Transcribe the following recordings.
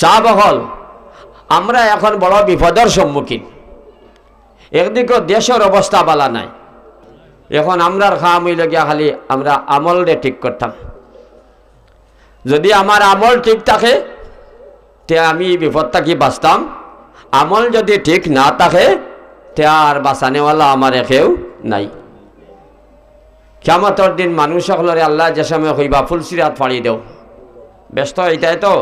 সাহাবাগণ আমরা এখন বড় বিপদের সম্মুখীন। একদিকে দেশের অবস্থা বালা নাই, এখন আমরার খাম হইল গিয়া খালি আমরা আমলরে ঠিক করতাম। যদি আমার আমল ঠিক থাকে তে আমি বিপদ থাকি বাঁচতাম, আমল যদি ঠিক না থাকে তে আর বাঁচানেওয়ালা আমার কেউ নাই। কিয়ামতের দিন মানুষ সকলরে আল্লাহ যে সময় হইবা ফুলসিরাত ফাড়ি দেও, ব্যস্ত এইটাই তো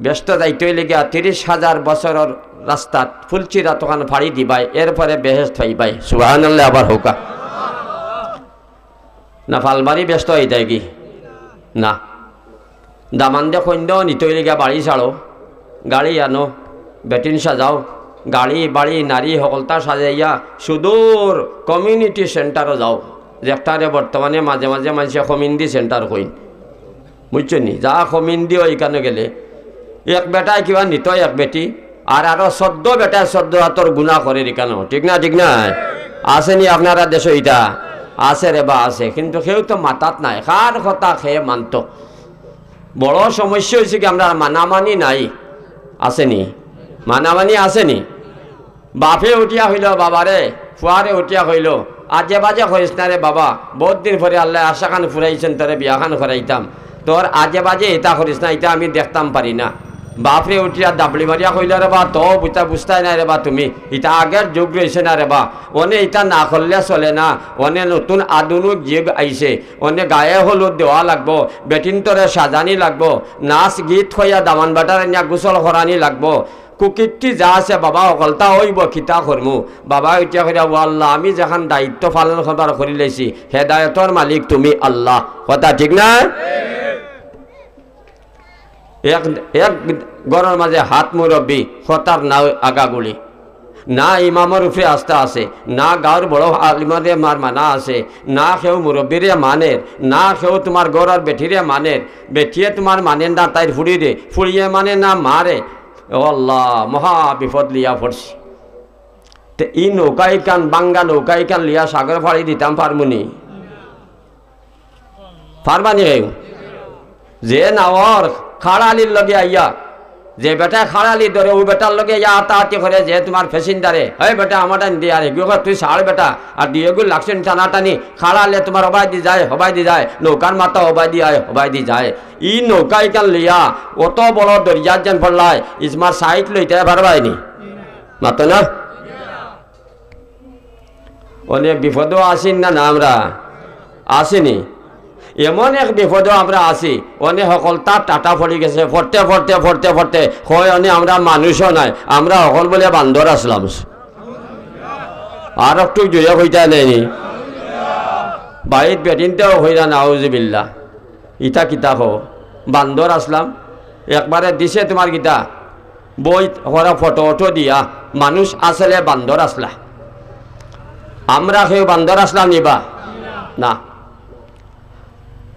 ব্যস্ত যাইতে লেগে 30,000 বছরের রাস্তাত ফুলসিরাত ওখানে ফাড়ি দিবাই, এরপরে বেহেশত হইবাই। সুবহানাল্লাহ আবার হোকা না ফালমারি ব্যস্ত হইতাই কি না, দামান দে সন্ধ্যেও নিতে লেগে বাড়ি ছাড়ো, গাড়ি আনো, বেটিন সাজাও, গাড়ি বাড়ি নারী সকলতা সাজাইয়া সুদূর কমিউনিটি সেন্টারও যাও, যেটারে বর্তমানে মাঝে মাঝে মানুষে কমিউনিটি সেন্টার কইন, বুঝছো নি? যা কমিউনিটি ওইখানে গেলে এক বেটায় কিবা নিত এক বেটি আর আরো 14 বেটায় 14 হাতর গুণা করে রেখানো, ঠিক না? ঠিক না? আসেনি আপনারা দেশ? ইটা আছে রে বা আছে, কিন্তু কেউ তো মাতাত নাই, কার কথা খেয়ে মানত। বড় সমস্যা হয়েছে কি আমরা মানামানি নাই, আসেনি? মানামানি আসেনি? বাপে উঠিয়া হইল বাবারে, ফুয়ারে উঠিয়া হইল আজে বাজে হইস না রে বাবা, বহুত দিন পরে আল্লাহ আশা খান ফুরাইছেন, তোরে বিয়া খান করাইতাম, তোর আজে বাজে এটা করিস না, এটা আমি দেখতাম পারি না। বাপরে উঠিয়া দাবলি মারিয়া কইল রে বা, তো বুঝতাই নাই রে বা, তুমি এটা আগের যুগ রয়েছে না রে বা, অনে এটা না করলে চলে না, অনে নতুন আধুনিক যুগ আইছে, অনে গায়ে হলুদ দেওয়া লাগবো, বেটিন তোরে সাজানি লাগবো, নাচ গীত হইয়া দামান বাটার নিয়া গোসল করানি লাগবো, কুকিরটি যা আছে বাবা অকলতা হইব, খিতা করমু। বাবা এতিয়া কইরা ও আল্লাহ, আমি যেখান দায়িত্ব পালন করবার করি লাইছি, হেদায়তর মালিক তুমি আল্লাহ। কথা ঠিক না? এক এক গড়ের মাঝে হাত মুরব্বী, হতার না আগাগুলি, না ইমামের উপরে আস্থা আছে, না গাঁর বড় আলিমারে মার মানা আছে, না কেউ মুরব্বীরে মানের, না কেউ তোমার গড়ার বেঠিরে মানের, বেঠিয়ে তোমার মানেন না তাই ফুড়িরে, ফুড়িয়ে মানে না মারে। ও আল্লাহ, মহা বিপদ লিয়া পড়ছি। তে ই নৌকাই কান বাঙ্গা নৌকাই কান লিয়া সাগর ফাড়ি দিতাম পারমুনি? পারবানি? যে নাওয়ার খাড়ালির লগে আইয়া, যে বেটা খাড়ালি ধরে ওই বেটার লগে ইয়া আতাহাতি করে, যে তোমার ফেসিন্দারে এই বেটা আমাটা দিয়ে আরে এগুলো তুই ছাড় বেটা, আর দিয়ে এগুলো লাগছেন টানাটানি, খাড়ালে তোমার হবাই দি যায়, হবাই দি যায়, নৌকার মাথা হবাই দি আয়, হবাই দি যায়। ই নৌকাই কান লিয়া অত বড় দরিয়ার যেন পড়লাই, ইসমার সাইড লইতে পারবাইনি মাত না? অনেক বিপদও আসিন না, না আমরা আসিনি? এমন এক বিপদও আমরা আছি, অনেক সকল তার টাটা পড়ি গেছে, ফরতে ফরতে ফরতে ফরতে হয় অনেক আমরা মানুষও নাই, আমরা সকল বলে বান্দর আসলাম। আর একটু জুড়ে হইতা নেই বাড়িত বেটিনতেও হইরা নাউজুবিল্লাহ, ইটা কিতা হো বান্দর আসলাম। একবারে দিছে তোমার গীতা বই হরা ফটো অটো দিয়া, মানুষ আসলে বান্দর আসলা, আমরা কেউ বান্দর আসলাম নিবা না,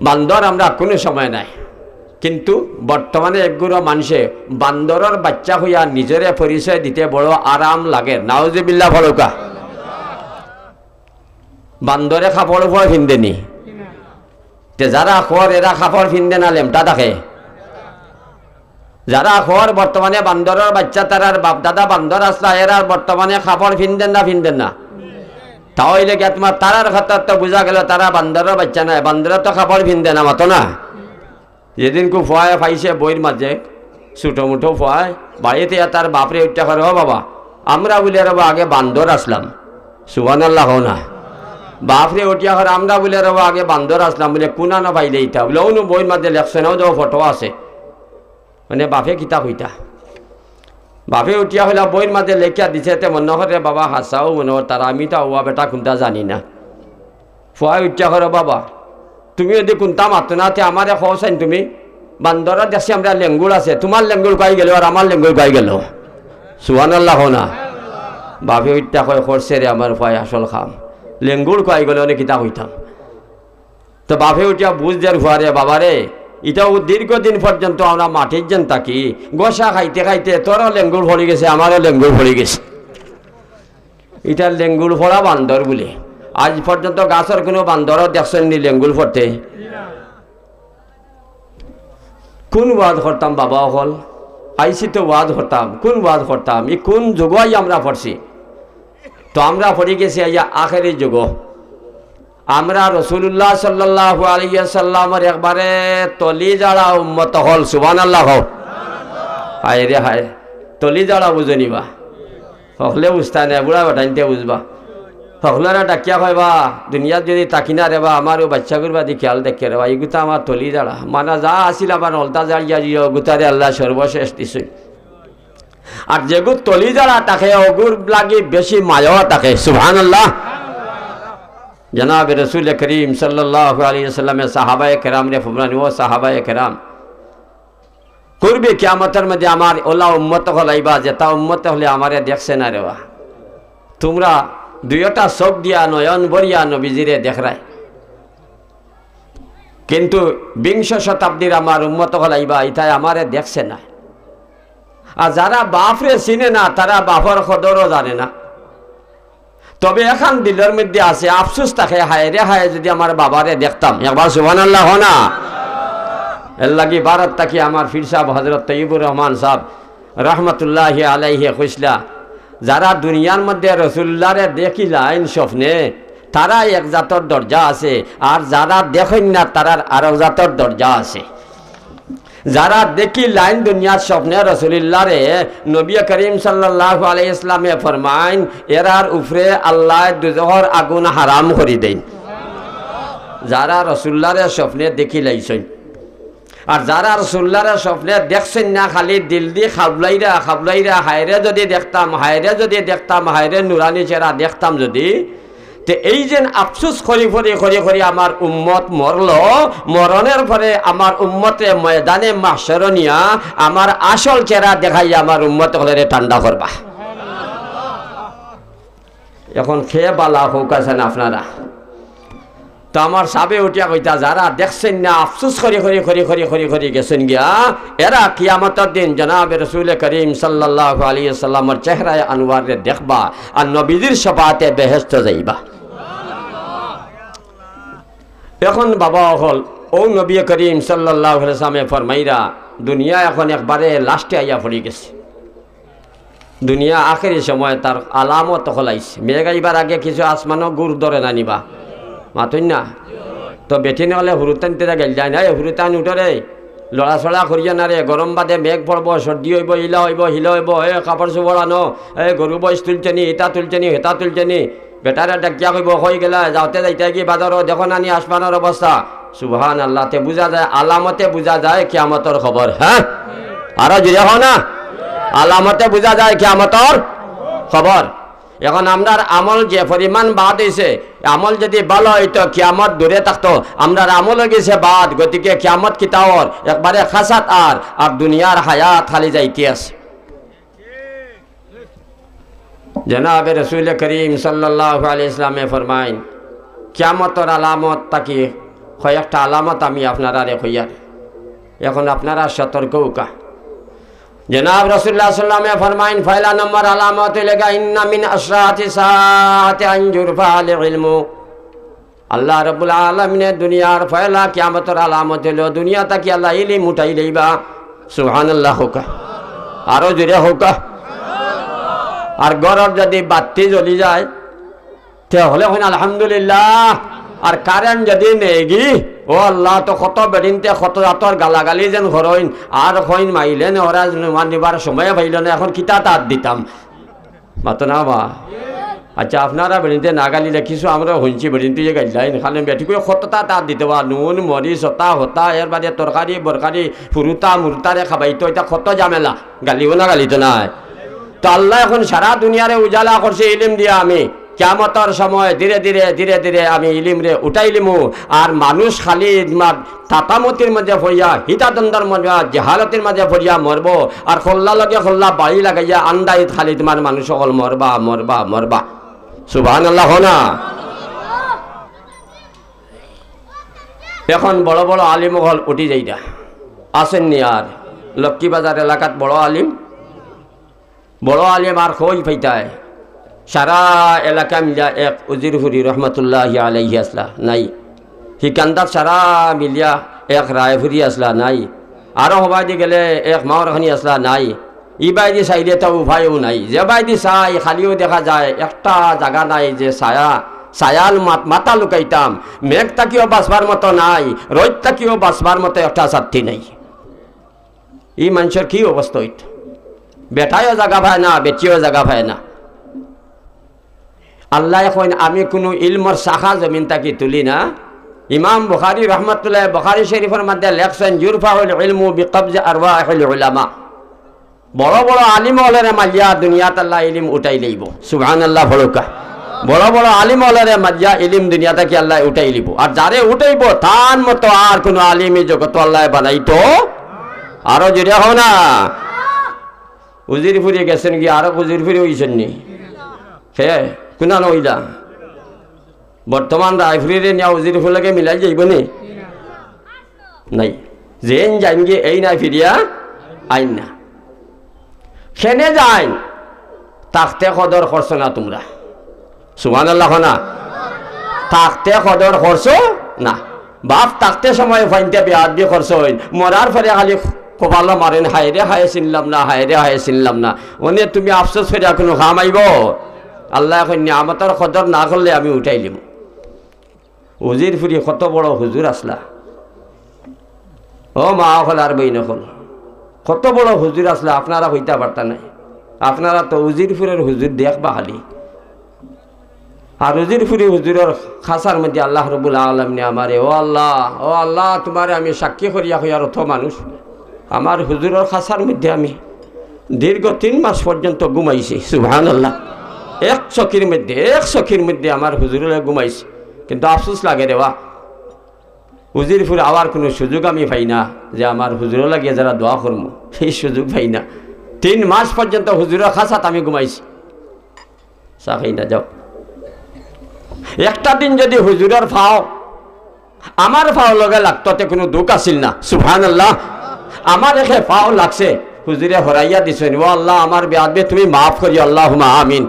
বান্দর আমরা কোনো সময় নাই। কিন্তু বর্তমানে একগুলো মানুষে বান্দরের বাচ্চা হইয়া নিজেরে পরিচয় দিতে বড় আরাম লাগে। নাউজুবিল্লাহ ফলকা। বান্দরে কাপড় উপর ফিনদেনি, তে যারা খর এরা কাপড় ফিনদে না, লেমটা দেখে। যারা খর বর্তমানে বান্দরের বাচ্চা, তারার বাপ দাদা বান্দর আসলা, এরা বর্তমানে কাপড় ফিনদেন না? ফিনদেন না? তাহলে গিয়া তোমার তারার খাতার তো বোঝা গেল তারা বান্দরের বাচ্চা নাই, বান্দরের তো কাপড় ফিনদে না মাতো না। যেদিন কু ফোয়ায় পাইছে বইয়ের মাঝে ছোটো মুঠো ফোয়ায় বাড়িতে, তার বাপরে উঠতে করে, ও বাবা আমরা বলে রব আগে বান্দর আসলাম। সুবহানাল্লাহ না? বাপরে উঠিয়া করে আমরা বলে রব আগে বান্দর আসলাম, বলে কোনা না পাইলে ইটা বলে অন্য বইয়ের মাঝে লেখছেনও যাও ফটো আছে, মানে বাপে কিতা হইতা। বাপে উঠিয়া হইলা বইয়ের মাঝে লেখিয়া দিছে, তে মনে করে বাবা হাসাও মনে হয় তারা, আমি তো ওয়া বেটা কোনটা জানি না। ফুয়াই উঠিয়া করে, বাবা তুমি যদি কোনটা মাতো না তে আমারে খোঁচাইন, তুমি বান্দরা দেখছি আমরা লেঙ্গুল আছে, তোমার লেঙ্গুল গাই গেল আর আমার লেঙ্গুল গাই গেল। সুবহানাল্লাহ না? বাপে উঠিয়া কয় করছে রে আমার ফুয়াই আসল খাম, লেঙ্গুল গাই গেলে অনেক কিতা হইতাম। তো বাপে উঠিয়া বুঝ দেয় ফুয়ারে, বাবারে এটাও দীর্ঘদিন পর্যন্ত আমরা মাটির যেন থাকি, গোসা খাইতে খাইতে তোরও লেঙ্গুল ফড়ি গেছে, আমারও লেঙ্গুল ফড়ি গেছে। এটার লেঙ্গুল ফড়া বান্দর বলে। আজ পর্যন্ত গাছের কোনো বান্দরও দেখছেন নি লেঙ্গুল ফড়তে? কোন বাদ করতাম বাবা হল আইসি তো ওয়াজ করতাম, কোন ওয়াজ করতাম, এই কোন যুগই আমরা পড়ছি? তো আমরা পড়ে গেছি আইয়া আখেরি যুগ। আমরা রসুল্লাহ সাল্লাল্লাহু আলাইহি সাল্লামের একবারে তলি যারা উম্মত হল। সুবহানাল্লাহ হোক। হায় রে হায়, তলি যারা বুঝনিবা হকলে বুঝতা না, বুড়া বাটাইতে বুঝবা। হকলারা ডাকিয়া কইবা দুনিয়াত যদি তাকি না রেবা আমারও বাচ্চা করবা দি খেয়াল দেখে রেবা, এগুতা আমার তলি যারা মানা যা আসিল আমার অলতা জাড়িয়া দিও গুতারে আল্লাহ সর্বশেষ দিছে। আর যেগুর তলি যারা তাকে অগুর লাগি বেশি মায়া থাকে। সুবহানাল্লাহ। জনাব রসুল করিম সাল্লাল্লাহু আলাইহি ওয়াসাল্লামের সাহাবায়ে কেরাম রে ফুবরানি, ও সাহাবায়ে কেরাম করবে কিয়ামতের মধ্যে আমার ওলা উম্মত হলাইবা, যেটা উম্মত হলে আমারে দেখছে না রেবা। তোমরা দুইটা চোখ দিয়া নয়ন ভরিয়া নবীজিরে দেখরায়, কিন্তু বিংশ শতাব্দীর আমার উম্মত হলাইবা ইতাই আমারে দেখছে না। আর যারা বাপরে চিনে না তারা বাপর খদরও জানে না। তবে এখন দিলের মধ্যে আছে আফসোস থাকে, হায় রে হায় যদি আমার বাবারে দেখতাম। একবার সুবহানাল্লাহ না। এর লাগি ভারত থাকি আমার ফির সাহেব হজরত তৈয়বুর রহমান সাহেব রহমতুল্লাহি আলাইহি কইসলা, যারা দুনিয়ার মধ্যে রসুল্লাহরে দেখিলাইন স্বপ্নে তারা এক জাতর দরজা আছে, আর যারা দেখেন না তারার আরো জাতর দরজা আছে। যারা দেখি লাইন দুনিয়ার স্বপ্নে রসুলিল্লাহরে নবী করিম সাল্লাল্লাহু আলাইহি ইসলামে ফরমাইন এরার উপরে আল্লাহ দুজহর আগুন হারাম করে দেন। যারা রসুল্লাহরে স্বপ্নে দেখি লাইছেন, আর যারা রসুল্লাহরে স্বপ্নে দেখছেন না খালি দিল দিয়ে খাবলাইরা খাবলাইরা হায়রে যদি দেখতাম, হায়রে যদি দেখতাম, হায়রে নুরানি চেহারা দেখতাম যদি, তে এই যে আফসোস করি করি করি করি আমার উম্মত মরল, মরণের পরে আমার উম্মতে ময়দানে মাহশরনিয়া আমার আসল চেহারা দেখাই আমার উম্মত হলে ঠান্ডা করবা। এখন খেয়ে বালা হোক আছেন আপনারা। তো আমার সাবে উঠিয়া কইতা যারা দেখছেন না আফসোস করি করি করি করি করি করি গেছেন গিয়া, এরা কিয়ামতের দিন জনাব রসুল করিম সাল্লাল্লাহু আলাইহি সাল্লামের চেহারায় আনওয়ারে দেখবা আর নবীজির শফাতে বেহেশত যাইবা। এখন বাবা হল ও নবী করিম সাল্লাল্লাহু আলাইহি সাল্লামে ফরমাইরা দুনিয়া এখন একবারে লাস্টে আইয়া পড়ে গেছে। দুনিয়া আখেরি সময় তার আলামত হলাইছে। মেঘ আইবার আগে কিছু আসমানও গুড় ধরে না নিবা মাতুন না। তো বেঠি নহলে হুরুতান তেরা গেল যায় না, হুরুতান উঠরে লড়াচড়া করিয়া না রে, গরম বাদে মেঘ পড়ব, সর্দি হইব, হিলা হইব, হিলা হইব, কাপড় চোপড় আনো, গরু বয়স তুলছেনি, এটা তুলছেনি, হেতা তুলছেনি, বেটারে ডাকিয়া কইব হয়ে গেলা যাওতে যাইতে কি বাজারও দেখো নানি আসমানের অবস্থা। সুবহানাল্লাহ। তে বুঝা যায়, আলামতে বুঝা যায় কিয়ামতের খবর। হ্যাঁ আরো জুড়ে হও না, আলামতে বুঝা যায় কিয়ামতের খবর। এখন আমরার আমল যে পরিমাণ বাদ হয়েছে, আমল যদি ভালো হইতো কিয়ামত দূরে থাকতো, আমরার আমল গেছে বাদ, গতিকে কিয়ামত কিতাওর একবারে খাসাত আর দুনিয়ার হায়াত খালি যাইতে আছে। জনাব রসুল করিম সাল্লাল্লাহু আলাইহি ইসলামে ফরমাইন কিয়ামতের আলামত তাকি কয়েকটা আলামত আমি আপনারা কইয়ার, এখন আপনারা সতর্ক উকা। জনাব রাসূলুল্লাহ সাল্লাল্লাহু আলাইহি ফরমাইন পয়লা নম্বর আলামত লেগা ইন্না মিন আশরাতি সাআতি আন যুরফা আল ইলমু। আল্লাহ রাব্বুল আলামিনের দুনিয়ার পয়লা কিয়ামতের আলামত হলো দুনিয়া তাকি আল্লাহ ইলম উঠাই লইবা। সুবহানাল্লাহ হোক, আরো জোরে হোক। আর ঘরের যদি বাতি জ্বলি যায় তাহলে হইন আলহামদুলিল্লাহ। আর কারেন্ট যদি নেগি ও আল্লাহ, তো কত বেদিনতে কত জাতর গালাগালি যেন ঘরইন আর হইন মাইলেন ওরা মানিবার সময় পাইল না, এখন কিতা তাত দিতাম মাতো না বা। আচ্ছা আপনারা বেদিনতে না গালিলে কিছু আমরা হইছি বেদিনতে যে গাইলাইন খালি বেঠিকে কতটা তাত দিতে বা নুন মরিচ হতা হতা এর বাদে তরকারি বরকারি ফুরুতা মুরতারে খাবাইতো, এটা কত ঝামেলা, গালিও না গালিতো নাই। তো আল্লাহ এখন সারা দুনিয়ারে উজালা করছে ইলিম দিয়া। আমি কিয়ামতের সময় ধীরে ধীরে ধীরে ধীরে আমি ইলিম রে উঠাই লিমু, আর মানুষ খালি তাতামতির মাঝে পড়িয়া হিতাদন্দর মাঝে জাহালতের মাঝে পড়িয়া মরব, আর খোল্লা লগে খোল্লা বাড়ি লাগাইয়া আন্দাই খালি তোমার মানুষ সকল মরবা মরবা মরবা। সুবহানাল্লাহ না। এখন বড় বড় আলিম হল উঠি যাইরা আসেননি, আর লক্ষ্মীবাজার এলাকাত বড় আলিম আর খোঁজ পাইতায় সারা এলাকা মিলিয়া এক উজির হুরি রহমতুল্লাহ আলাইহি আসলা নাই, হিকান্দার সারা মিলিয়া এক রায়ভুরি আসলা নাই, আরও হবাই দি গেলে এক মাওর খানি আসলা নাই, ই বাইদি চাইলে তো উপায়ও নাই, যে বাইদি চাই খালিও দেখা যায় একটা জায়গা নাই যে ছায়াল মাথা লুকাইতাম, মেঘ তাকিও বাঁচবার মতো নাই, রোদ তাকিও বাঁচবার মতো একটা সাথী নাই। ই মানুষের কি অবস্থা হইত, বেটায়ও জায়গা পায় না, বেটিও জায়গা পায় না। আল্লাহ এখন আমি কোনো ইলমর শাখা জমিন তাকি তুলি না। ইমাম বুখারী রহমতুল্লাহ বুখারী শরীফের মধ্যে লেখছেন ইউরফাউল ইলমু বিকবজি আরওয়াহিল উলামা, বড় বড় আলিম ওলারে মালিয়া দুনিয়াত আল্লাহ ইলম উঠাই লইব। সুবহানাল্লাহ ফরকা, বড় বড় আলিম ওলারে মালিয়া ইলম দুনিয়া থেকে আল্লাহ উঠাই লইব। আর যারে উঠাইব তার মতো আর কোনো আলিমই জগত আল্লাহ বানাইতো আরো জুড়ে হও না। উজির ফুরিয়ে গেছেন কি আরো উজির ফুরিয়ে হইছেন নি? হে কোনা নইলা বর্তমান রায়ফুরিরে নিয়া উজির ফুলকে মিলাই যাইব নি? নাই, যেন যাইন গিয়ে এই নাই ফিরিয়া আইন না। খেনে যাইন তাকতে কদর করছো না তোমরা? সুবহানাল্লাহ না, তাকতে কদর করছো না। বাপ তাকতে সময় ফাইনতে বিয়াদ দিয়ে করছো, মরার পরে খালি কপাল মারেন, হায়রে হায় চিনলাম না, হায়রে হায় চিনলাম না। মানে তুমি আফসোস করে কোনো কাম আইব? আল্লাহ এখন নিয়ামতের কদর না করলে আমি উঠাই লিম। উজির ফুরি কত বড় হুজুর আসলা, ও মা হল আর বই নকল, কত বড় হুজুর আসলা, আপনারা হইতে পারতা নাই। আপনারা তো উজির ফুরের হুজুর দেখবা খালি। আর উজির ফুরি হুজুরের খাসার মধ্যে আল্লাহ রব্বুল আলামিন আমারে ও আল্লাহ তোমারে আমি সাক্ষী করিয়া হইয়ার অর্থ মানুষ, আমার হুজুরের খাসার মধ্যে আমি দীর্ঘ 3 মাস পর্যন্ত ঘুমাইছি। সুবহানাল্লাহ, এক চকির মধ্যে আমার হুজুরে ঘুমাইছি। কিন্তু আফসোস লাগে রেওয়া, উজির ফুরে আবার কোনো সুযোগ আমি পাই না যে আমার হুজুরে লাগিয়ে যারা দোয়া করবো, সেই সুযোগ পাই না। 3 মাস পর্যন্ত হুজুরের খাসাত আমি ঘুমাইছি। চা খাই না যাও। একটা দিন যদি হুজুরের ফাও আমার ফাও লগে লাগতে কোনো দুঃখ আসিল না। সুবহানাল্লাহ, আমার এখে ফাও লাগছে, হুজুরে হরাইয়া দিছেন, ও আল্লাহ আমার বেয়াদবে তুমি মাফ করি, আল্লাহুম্মা আমিন।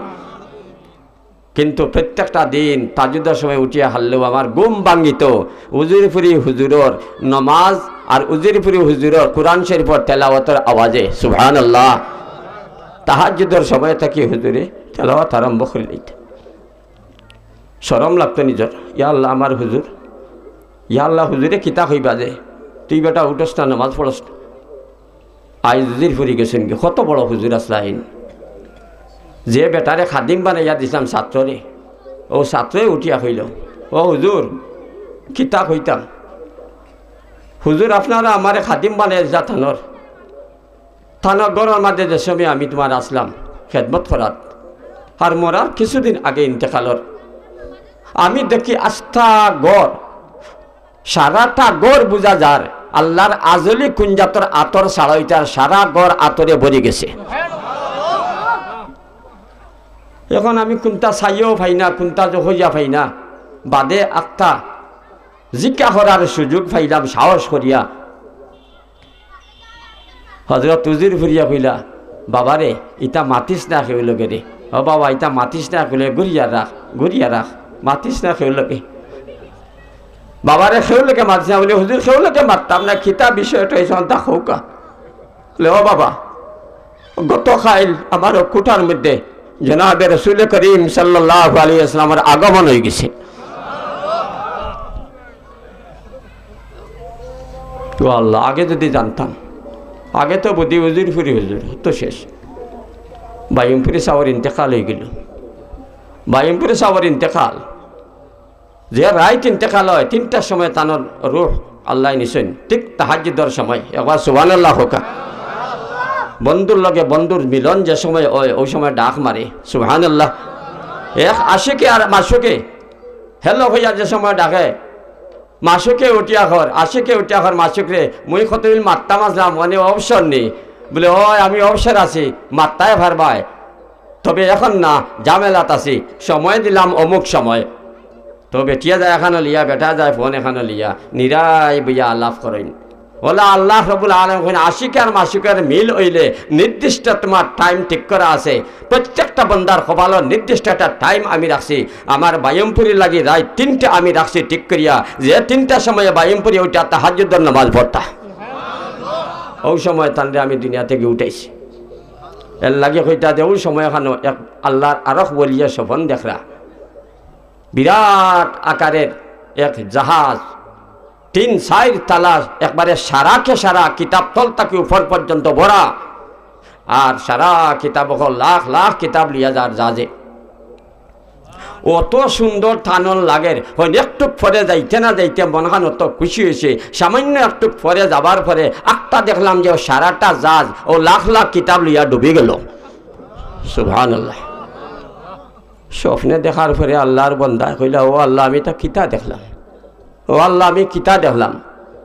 কিন্তু প্রত্যেকটা দিন তাজুদের সময় উঠিয়া হারলেও আমার ঘুম ভাঙ্গিত উজিরপুরি হুজুরের নমাজ আর উজিরপুরি হুজুরের কোরআন শরীফের তেলাওয়াতের আওয়াজে। সুবহানাল্লাহ, তাহাজ্জুদের সময় থাকি হুজুরে তেলাওয়াত আরম্ভ করে দিত। শরম লাগতো নিজের, ইয়া আল্লাহ আমার হুজুর, ইয়া আল্লাহ হুজুরে কিতা হইবা যে তুই বেটা উঠোস না, নামাজ পড়স না। আই উজিরপুরি গেছেন কি কত বড় হুজুর আসলাইন, যে বেটারে খাদিম বানাইয়া দিছিলাম ছাত্ররে, ও ছাত্রই উঠিয়া হইল, ও হুজুর কিতা হইতাম, হুজুর আপনারা আমারে খাদিম বানাই যা থানর গড়ের মাঝে যে সময় আমি তোমার আসলাম খেদমত করাত, আর মরার কিছুদিন আগে ইন্তেকালর আমি দেখি আস্থা গড়, সারাটা গড় বুঝা যার আল্লাহর আজলি কুঞ্জাতর আতর সারাইটার সারা গড় আতরে ভরে গেছে। এখন আমি কোনটা চাইও পাই না, কোনটা হইয়া পাই না, বাদে আত্মা জিজ্ঞা করার সুযোগ পাইলাম সাহস করিয়া। হজরত উজির ফুরিয়া কইলা, বাবারে ইটা মাতিস না খেউলকে রে, ও বাবা ইটা মাতিস না কইলে ঘুরিয়া রাখ, মাতিস না খেউলকে। বাবারে খেউলকে মাতিস না বলে, হুজুর খেউলকে মারতাম না, খিতা বিষয়টা তা খৌকা লে। ও বাবা গত খাইল আমার কুঠার মধ্যে জনাবে রসুল করিম সাল্লাল্লাহু আলাইহি ওয়াসাল্লামের আগমন হয়ে গেছে। তো আল্লাহ, আগে যদি জানতাম, আগে তো বুদ্ধি উজির ফুরি হুজুর তো শেষ। বাইমপুরি সাওয়ার ইন্তেকাল হয়ে গেল। বাইমপুরি সাওয়ার ইন্তেকাল যে রাইট ইন্তেকাল হয় 3টার সময় তানোর রূহ আল্লাহ নিছেন, ঠিক তাহাজ্জুদের সময়। একবার সুবহানাল্লাহ হোকা। বন্ধুর লগে বন্ধুর মিলন যে সময় হয় ওই সময় ডাক মারে। সুবহানাল্লাহ। এক আশিকে আর মাসুকে হেলো হইয়া যে সময় ডাকে, মাসুকে উঠিয়া ঘর, আশিকে উঠিয়া ঘর মাসুকরে মুই কতদিন মাত্তা মাসলাম, মানে অবসর নেই বলে, ও আমি অবসর আছি, মাত্তায় ভারবায়, তবে এখন না, জামেলাত আছি, সময় দিলাম অমুক সময়। তো বেটিয়া যায় এখানে লিয়া, বেটা যায় ফোন এখানে লিয়া, নিরাই বইয়া আলাপ করেন। ওলা আল্লাহ রব্বুল আলামিন আশিক আর মাসুকের মিল হইলে নির্দিষ্ট তোমার টাইম ঠিক করা আছে। প্রত্যেকটা বন্দার কপালের নির্দিষ্ট একটা টাইম আমি রাখছি। আমার বাইমপুরি লাগি রাত 3টে আমি রাখছি ঠিক করিয়া, যে 3টার সময় বাইমপুরি ওইটা তাহাজ্জুদের নামাজ পড়তা। ওই সময় তানরে আমি দুনিয়া থেকে উঠাইছি এর লাগে কইতা দে ওই সময় এখানে এক আল্লাহর আরখ বলিয়া স্বপন দেখরা বিরাট আকারের এক জাহাজ 3-4 তালা একবারে সারাকে সারা কিতাব তল তাকে উপর পর্যন্ত ভরা আর সারা কিতাব লাখ লাখ কিতাব লিয়া যার জাহাজে অত সুন্দর টানল লাগের হয় একটু পরে যাইতে না যাইতে মনখান অত খুশি হয়েছে সামান্য একটু পরে যাবার পরে একটা দেখলাম যে সারাটা জাহাজ ও লাখ লাখ কিতাব লিয়া ডুবে গেল সুবহানাল্লাহ স্বপ্নে দেখার পরে আল্লাহর বান্দা কইলা ও আল্লাহ আমি তা কিতা দেখলাম ও আল্লাহ আমি কিতা দেখলাম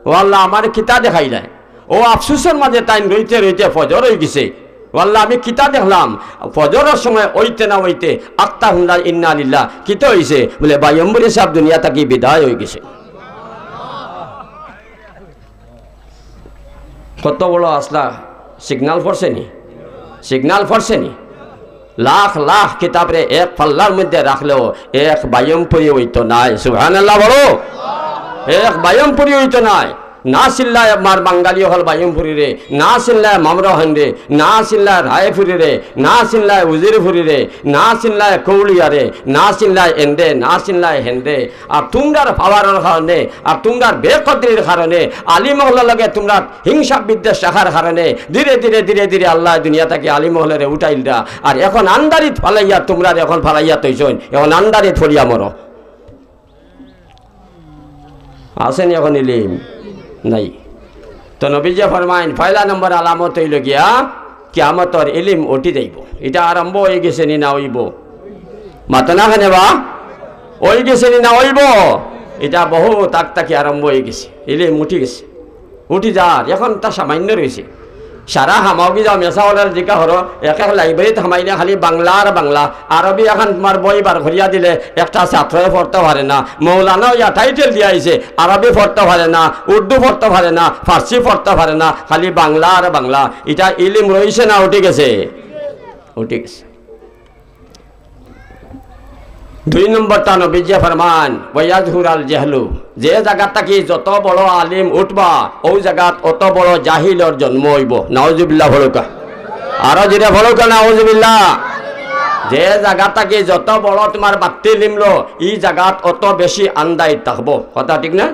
ও আল্লাহ আমার কিতা দেখাই নাই ও আফসোসের মাঝে তাই রইতে রইতে ফজর হয়ে গেছে ও আল্লাহ আমি কিতা দেখলাম ফজরের সময় ওইতে না ওইতে আক্তা হুন্ডা ইন্না লিল্লাহ কিতা হয়েছে বলে বায়ম্বরী সাহেব দুনিয়া থাকি বিদায় হয়ে গেছে কত বড় আসলা সিগনাল পড়ছে নি সিগনাল পড়ছে নি লাখ লাখ কিতাবরে এক পাল্লার মধ্যে রাখলেও এক বায়ম্পরি হইতো নাই সুবহানাল্লাহ বলো এক বায়ম্পরি হইতো নাই না চিল্লায় মার বাঙালি হল বায়ুমপুরি রে না চিল্লায় মামরহন রে না চিল্লায় রায়পুরি রে না চিল্লায় উজিরপুরি রে না চিল্লায় কৌলিয়া রে না চিল্লায় এন্দে না চিল্লায় হেন্দে আর তোমরার পাওয়ারের কারণে আর তোমরার বেকদরির কারণে আলিমহলের লগে তোমরা হিংসা বিদ্বেষ রাখার কারণে ধীরে ধীরে ধীরে ধীরে আল্লাহ দুনিয়া থেকে আলিমহলের উঠাইলরা আর এখন আন্দারিত ফালাইয়া তোমরা এখন ফালাইয়া তৈছন এখন আন্দারিত ফরিয়া মর আসেন এখন ইলিম নাই তো নবীজি ফরমাইন পয়লা নম্বর আলামত হইল গিয়া কিয়ামতর ইলিম উঠি যাইব এটা আরম্ভ হয়ে গেছে নি না হইব মাতনা খানে বা ওই গেছে নি না হইব এটা বহু তাক তাকি আরম্ভ হয়ে গেছে ইলিম উঠি গেছে উঠি যার এখন তা সামান্য রয়েছে সারা হামাওগি যাও মেসাওয়ালার জিকা হর এক এক লাইব্রেরিত হামাইলে খালি বাংলা আর বাংলা আরবি এখন তোমার বই বার ঘুরিয়া দিলে একটা ছাত্রই পড়তে পারে না মৌলানাও ইয়া টাইটেল দিয়া আইছে আরবি পড়তে পারে না উর্দু পড়তে পারে না ফার্সি পড়তে পারে না খালি বাংলা আর বাংলা এটা ইলিম রয়েছে না উঠে গেছে উঠে গেছে 2 নম্বরটা নবীজি ফরমান ওয়াজহুর আল জাহলু যে জায়গাটা কি যত বড় আলিম উঠবা ওই জায়গাত অত বড় জাহিলর জন্ম হইব নাউজুবিল্লাহ বলকা আরো যেটা বলকা নাউজুবিল্লাহ যে জায়গাটা কি যত বড় তোমার বাত্তি লিমলো এই জায়গাত অত বেশি আন্দাই থাকবো কথা ঠিক না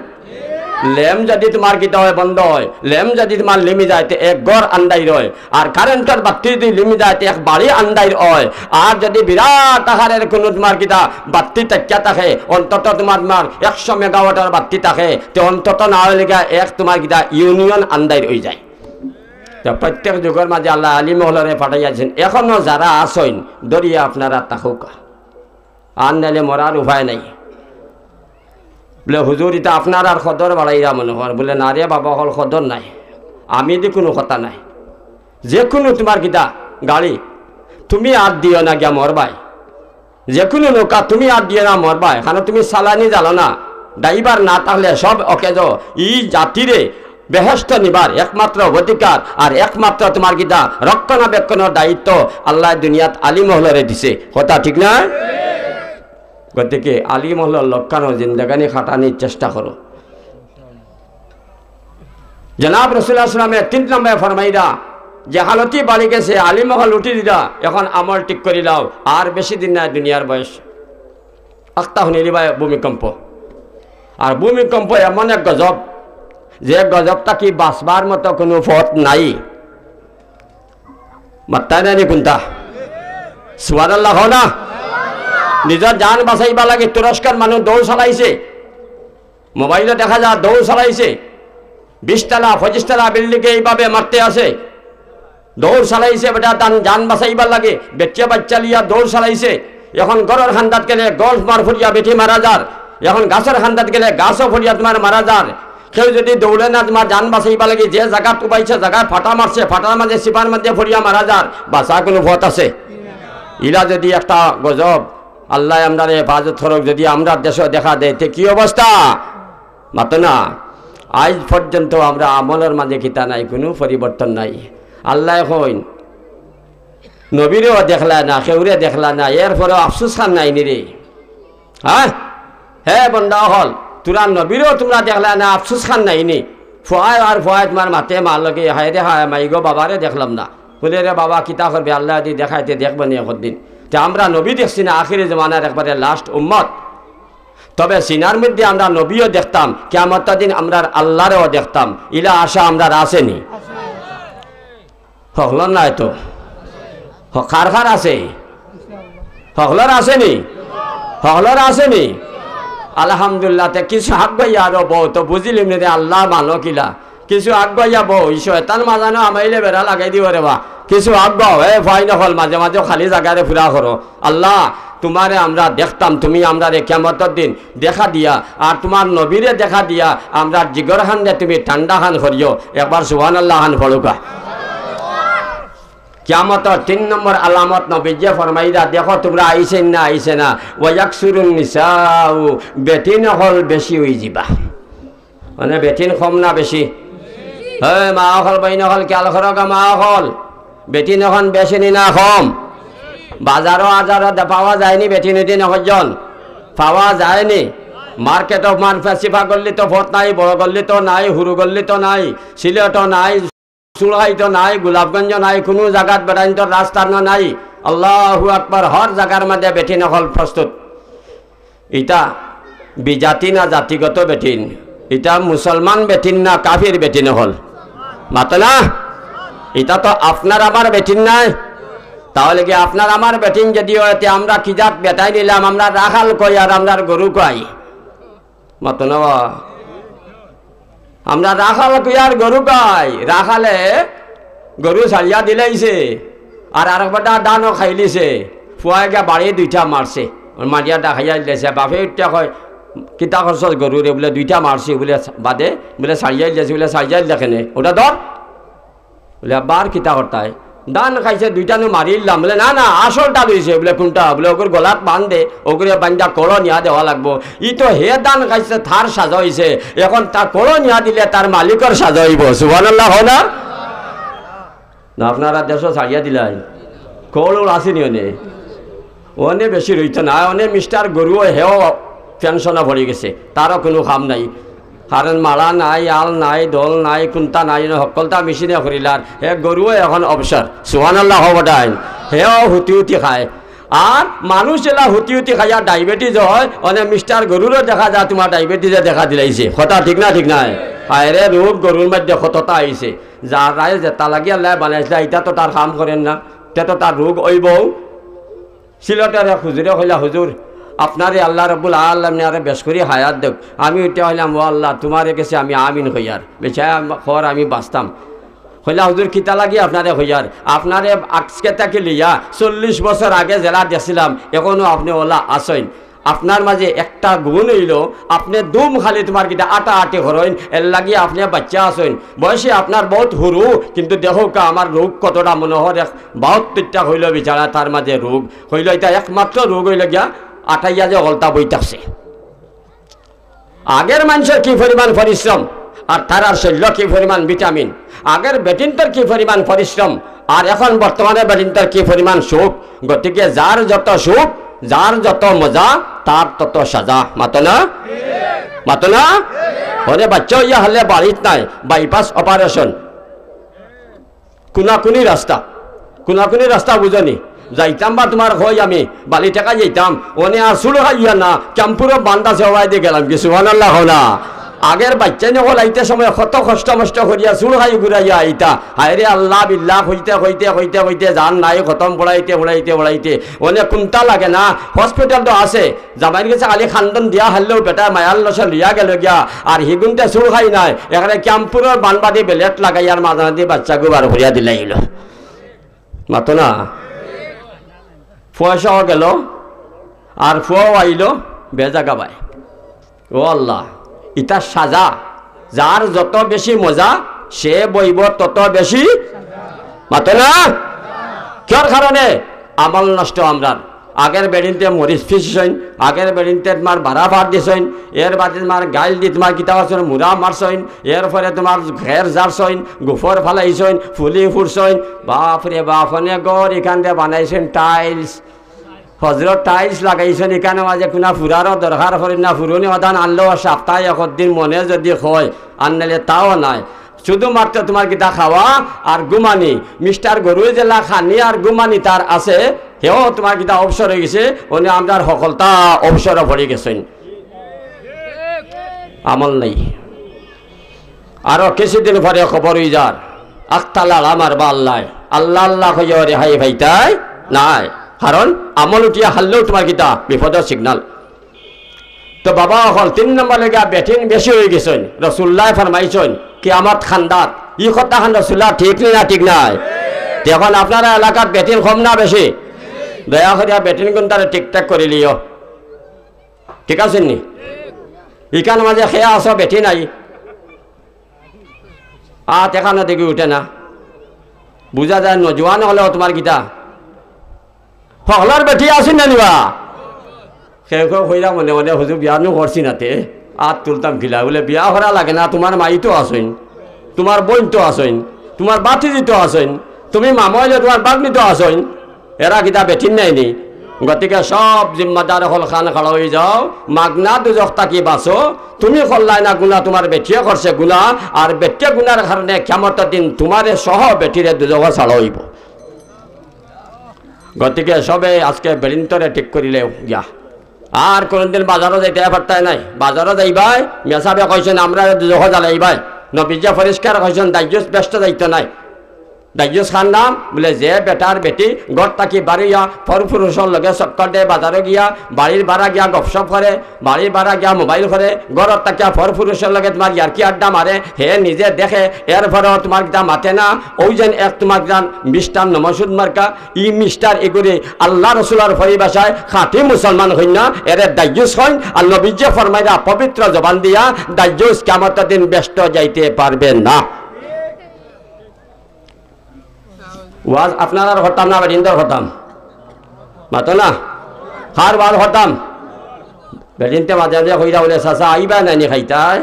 লেম যদি তোমার কিতা হয় বন্ধ হয় লেম যদি তোমার লিমি যায় এক গড় আন্দাই রয় আর কারেন্টের বাতি যদি লিমি যায় এক বাড়ি আন্দাই হয় আর যদি বিরাট আকারের কোনো তোমার কিতা বাতি তাকিয়া থাকে অন্তত তোমার 100 মেগাওয়াটের বাতি থাকে তো অন্তত না হলে এক তোমার কিতা ইউনিয়ন আন্দাই হয়ে যায় তো প্রত্যেক যুগের মাঝে আল্লাহ আলিম হলরে পাঠাইয়াছেন এখনো যারা আসেন দরিয়া আপনারা তাকুক আর নাইলে মরার উপায় নাই বলে হুজুর এটা আপনার আর সদর বাড়াইয়া মনে হয় বলে না রে বাবা হল সদর নাই আমি দি কোনো কথা নাই যে কোনো তোমার কিতা গাড়ি তুমি আর দিও না গিয়া মরবাই যে কোনো নৌকা তুমি আর দিও না মরবাই কারণ তুমি চালানি জানো না ড্রাইভার না থাকলে সব অকেজ ই জাতিরে বেহেস্ত নিবার একমাত্র অধিকার আর একমাত্র তোমার কিতা রক্ষণাবেক্ষণের দায়িত্ব আল্লাহ দুনিয়াত আলিমহলরে দিছে কথা ঠিক না গতিকে আলিমহলের লক্ষানো জিন্দাগানি খাটানির চেষ্টা করো জনাব রাসূলুল্লাহ সাল্লাল্লাহু আলাইহি ওয়াসাল্লামের 3 নম্বরে ফরমাইরা যে হালতি বাড়ি গেছে আলিমহল উঠি দিলা এখন আমল ঠিক করে দাও আর বেশি দিন নাই দুনিয়ার বয়স আক্তা হুনিলি ভাই ভূমিকম্প আর ভূমিকম্প এমন এক গজব যে গজবটা কি বাঁচবার মতো কোনো পথ নাই মাত্তাই নাই কোনটা সুবহানাল্লাহ হও না নিজের জান বাঁচাইবা লাগে তুরস্কের মানুষ দৌড় চালাইছে মোবাইলে দেখা যায় দৌড় চালাইছে 20 তলা 25 তলা বিল্ডিংয়ে এইভাবে মারতে আসে দৌড় চালাইছে বেটা তান জান বাঁচাইবা লাগে বাচ্চা লিয়া দৌড় চালাইছে এখন গড়ের খান্দাত গেলে গল্ফ মার ফুরিয়া বেটি মারা যার এখন গাছের খান্দাত গেলে গাছও ফুরিয়া তোমার মারা যার কেউ যদি দৌড়ে না তোমার জান বাঁচাইবা লাগে যে জায়গা টুবাইছে জায়গায় ফাটা মারছে ফাটার মাঝে সিপার মধ্যে ফুরিয়া মারা যার বাঁচা কোনো পথ আছে ইলা যদি একটা গজব আল্লাহ আমরা হেফাজত করুক যদি আমরা দেশে দেখা দেয় তে কি অবস্থা মাতো না আজ পর্যন্ত আমরা আমলের মাঝে কিতা নাই কোনো পরিবর্তন নাই আল্লাহ কইন নবীরেও দেখলা না কেউরে দেখলা না এরপরে আফসোস খান নাই নি রে হ্যাঁ হে বন্ধা হল তোরা নবীরেও তোমরা দেখলা না আফসোস খান নাই নি ফুয়ায় আর ফুয়ায় তোমার মাতে মার লগে হায় রে হায় মাই গো বাবারে দেখলাম না বলে রে বাবা কিতা করবে আল্লাহ দি দেখাইতে দেখবেন একদিন যে আমরা নবী দেখছি না আখিরি জমানার একবারে লাস্ট উম্মত তবে সিনার মধ্যে আমরা নবীও দেখতাম কিয়ামতের দিন আমরা আল্লাহরেও দেখতাম ইলা আশা আমরা আসেনি হকলর নাই তো কার কার আছে হকলর আসেনি হকলর আসেনি আলহামদুলিল্লাহ তে কিছু আগাইয়া আরো বউ তো বুঝিলিম রে আল্লাহ মানো কিলা কিছু আগাইয়া বউ শয়তান মাজানো আমাইলে বেড়া লাগাই দিব রে বা কিছু আগাও এ ভয় নহল মাঝে মাঝে খালি জায়গারে ফুরা করো আল্লাহ তোমারে আমরা দেখতাম তুমি আমরা রে কিয়ামতের দিন দেখা দিয়া আর তোমার নবীরে দেখা দিয়া আমরা জিগর খান দে তুমি ঠান্ডা খান করিও একবার সুবহানাল্লাহ খান পড়ুকা কিয়ামতের 3 নম্বর আলামত নবীজি ফরমাইরা দেখো তোমরা আইছেন না আইছে না ওয়ায়াকসুরুন নিসাউ বেটিন হল বেশি হই যাবা মানে বেটিন কম না বেশি হে মা হল বাইন হল খেয়াল করো মা হল বেটিন এখন বেশি নি না কম বাজারও আজারও পাওয়া যায়নি বেটিন দিন এখন পাওয়া যায়নি মার্কেট অফ মানফেসিফা করলি তো ভোট নাই বড় করলি তো নাই হুরু করলি তো নাই সিলেটও নাই চুড়াই তো নাই গোলাপগঞ্জ নাই কোনো জায়গাত বেড়াইন তো রাস্তার নাই আল্লাহু আকবার হর জায়গার মধ্যে বেটিন হল প্রস্তুত ইটা বিজাতি না জাতিগত বেটিন ইটা মুসলমান বেটিন না কাফির বেটিন হল মাত না এটা তো আপনার আমার বেটিন নাই তাহলে কি আপনার আমার বেটিন যদি হয় আমরা কি জাত বেটাই নিলাম আমরা রাখাল কই আর আমরা গরু কই মাত না আমরা রাখাল কই আর গরু কই রাখালে গরু ছাড়িয়া দিলাইছে আর আরেকটা দানও খাইলিছে ফুয়াই গা বাড়ি দুইটা মারছে মারিয়া খাইয়া দিলেছে বাপে উঠতে কয় কিতা খরচ গরুরে বলে দুইটা মারছি বলে বাদে বলে ছাড়িয়া দিলেছে বলে ছাড়িয়া দেখেনে ওটা ধর বলে বার কিতা করতায় দান খাইছে দুইটা মারিলাম বলে না না আসলটা দিয়েছে বলে কোনটা বলে ওগুলো গলাত বান্ধে ওগুলো বান্ধা কড়ো নিয়া দেওয়া লাগবো ই তো হে দান খাইছে থার সাজা হয়েছে এখন তার কড়ো নিয়া দিলে তার মালিকের সাজা হইব সুবহানাল্লাহ হয় না আপনারা দেশ ছাড়িয়া দিলাই কড়ো আসেনি অনে বেশি রইত না অনে মিস্টার গরুও হেও পেনশনে ভরে গেছে তারও কোনো কাম নাই কারণ মালা নাই আল নাই দল নাই কোনটা নাই সকলটা মেশিনে করিলার হে গরুও এখন অবসর সুবহানাল্লাহ হবটাইন হেও হুতি হুতি খায় আর মানুষ এলা হুতি হুতি খাইয়া ডায়াবেটিস হয় অনেক মিস্টার গরুরও দেখা যায় তোমার ডায়াবেটিসে দেখা দিলাইছে কথা ঠিক না ঠিক নাই আরে রোগ গরুর মধ্যে কতটা আইছে যার রায় যেটা লাগিয়া লাই বানাইছে এটা তো তার কাম করেন না তে তো তার রোগ ওইব সিলটের হুজুরে কইলা হুজুর আপনারে আল্লাহ রব্বুল আলামিন আরে বেশ করে হায়াত দেখ আমি ওইটা হইলাম ও আল্লাহ তোমারে কাছে আমি আমিন হইয়ার বেচায় খর আমি বাঁচতাম হইলা হুজুর কিতা লাগি আপনারে হইয়ার আপনারে আজকে তাকে লিয়া 40 বছর আগে জেলা দিয়েছিলাম এখনো আপনি ওলা আসেন আপনার মাঝে একটা গুণ হইল আপনি দুম খালি তোমার কিটা আটা আটে হরইন এর লাগি আপনি বাচ্চা আসেন বয়সে আপনার বহুত হুরু কিন্তু দেখো কা আমার রোগ কতটা মনোহর 72টা হইল বিচারা তার মাঝে রোগ হইল এটা একমাত্র রোগ হইল গিয়া আটাইয়া যে গলতা বইতাছে আগের মানুষের কি পরিমাণ পরিশ্রম আর তার শরীর কি পরিমাণ ভিটামিন আগের বেটিনটার কি পরিমাণ পরিশ্রম আর এখন বর্তমানে বেটিনটার কি পরিমাণ সুখ গতিকে যার যত সুখ যার যত মজা তার তত সাজা মাতনা মাতনা ওরে বাচ্চা ইয়া হলে বাড়িত নাই বাইপাস অপারেশন কোনাকুনি রাস্তা বুঝনি যাইতাম বা তোমার হয় আমি বালি টাকা যাইতাম ওনে আর সুলো খাইয়া না ক্যাম্পুরও বান্দা সেবাই দিয়ে গেলাম কি সুবহানাল্লাহ না আগের বাচ্চা নকল আইতে সময় কত কষ্ট মষ্ট করিয়া চুল খাই ঘুরাইয়া আইতা হায়রে আল্লাহ বিল্লাহ হইতে হইতে হইতে হইতে জান নাই খতম পড়াইতে অনেক কোনটা লাগে না হসপিটাল তো আছে জামাইর কাছে আলি খান্দন দিয়া হারলেও বেটা মায়াল লসন লিয়া গেল গিয়া আর হিগুনতে চুল খাই নাই এখানে ক্যাম্পুরের বানবাদী বেলেট লাগাইয়ার মাঝামাঝি বাচ্চাকে বার করিয়া দিলাইল মাতো না পয়সাও গেল আর ফুয়াও আইল বেজাগা বাই ও আল্লাহ ইটা সাজা যার যত বেশি মজা সে বইব তত বেশি মাতো না কিয়র কারণে আমল নষ্ট আমরার আগের বেড়িনতে মরিচ ফিসইন আগের বেড়িনতে তোমার ভাড়া ভাড় দিছইন এর বাদে তোমার গাইল দি তোমার কিতা করছেন মুড়া মারছইন এর পরে তোমার ঘের জারছইন গোফর ফালাইছইন ফুলি ফুরছইন বাপরে বাপ অনেক গড় এখান দিয়ে বানাইছেন টাইলস হজরত টাইলস লাগাইছেন এখানে মাঝে কোনো ফুরারও দরকার করি না, ফুরনি অদান আনলেও সপ্তাহে একদিন মনে যদি হয় আনলে তাও নাই, শুধুমাত্র তোমার কিতা খাওয়া আর গুমানি। মিস্টার গরু জেলা খানি আর গুমানি তার আছে, হেও তোমার কিতা অবসর হয়ে গেছে, উনি আমরা সকলতা অবসরে পড়ে গেছেন, আমল নেই। আরো কিছুদিন পরে খবর হয়ে যার আখতালাল আমার বা আল্লাহ আল্লাহ আল্লাহ হয়ে রেহাই ভাইতাই নাই, কারণ আমল উঠিয়া হারলেও তোমার কিতা বিপদের সিগনাল। তো বাবা হল 3 নম্বর লেগা বেঠিন বেশি হয়ে গেছেন, রসুল্লাহ ফরমাইছেন কি আমার খান্দাত ই কথা খান রসুল্লাহ ঠিক না ঠিক নাই? এখন আপনারা এলাকার বেঠিন কম না বেশি? দয়া করিয়া বেঠিন কোন তারা ঠিকঠাক করে লিও, ঠিক আছে নি? ইকান মাঝে খেয়া আস বেঠি নাই এখানে দেখি উঠে না, বুঝা যায় নজওয়ান হলেও তোমার গীতা হলার বেঠি আসেন না নিবা সেও হইরা মনে মনে হুজুর বিয়ানো করছি নাতে তুলতাম খিলা বলে বিয়া করা লাগে না, তোমার মাই তো আসেন, তোমার বোন তো আসেন, তোমার বাতিজি তো আসেন, তুমি মামলে তোমার বাগনি তো আসেন, এরা গীতা বেঠিন নাইনি। গতিকে সব জিম্মাদার হল খান খাড়া হয়ে যাও, মাগনা দুজক তাকি বাঁচো। তুমি করলাই না গুণা, তোমার বেটিয়ে করছে গুণা, আর বেটিয়ে গুণার কারণে ক্ষমতার দিন তোমারে সহ বেটিরে দুজক ছাড়া হইব। গতিকে সবে আজকে বেরিন্তরে ঠিক করিলে গিয়া আর কোনদিন বাজারও যাইতে পারতাই নাই, বাজারও যাইবাই মেসাবে কইছেন আমরা দুজক জ্বালাইবাই, নবীজা পরিষ্কার কইছেন দায়ুস ব্যস্ত দায়িত্ব নাই। দায়ুস খান নাম বলে যে বেটার বেটি ঘর থাকি বাড়িয়া পরপুরুষের লগে চক্কর দে, বাজারে গিয়া বাড়ির ভাড়া গিয়া গপসপ করে, বাড়ির ভাড়া গিয়া মোবাইল করে, ঘরত থাকিয়া পরপুরুষের লগে তোমার ইয়ার্কি আড্ডা মারে, হে নিজে দেখে এর পরেও তোমার গিতা মাতে না। ওই যেন এক তোমার গান মিস্টার নমসুদ মার্কা ই মিস্টার এগুলি আল্লাহ রসুলার পরিভাষায় খাঁটি মুসলমান হই না, এর দায়ুস হইন। আর নবীজে ফরমাইরা পবিত্র জবান দিয়া দায়ুস কিয়ামতের দিন ব্যস্ত যাইতে পারবে না। ওয়াজ আপনারা হতাম না বেডিনদের হতাম মাতো না হার বার হতাম বেডিনতে মাঝে মাঝে হইরা বলে চাচা আইবা নানি খাইতাই,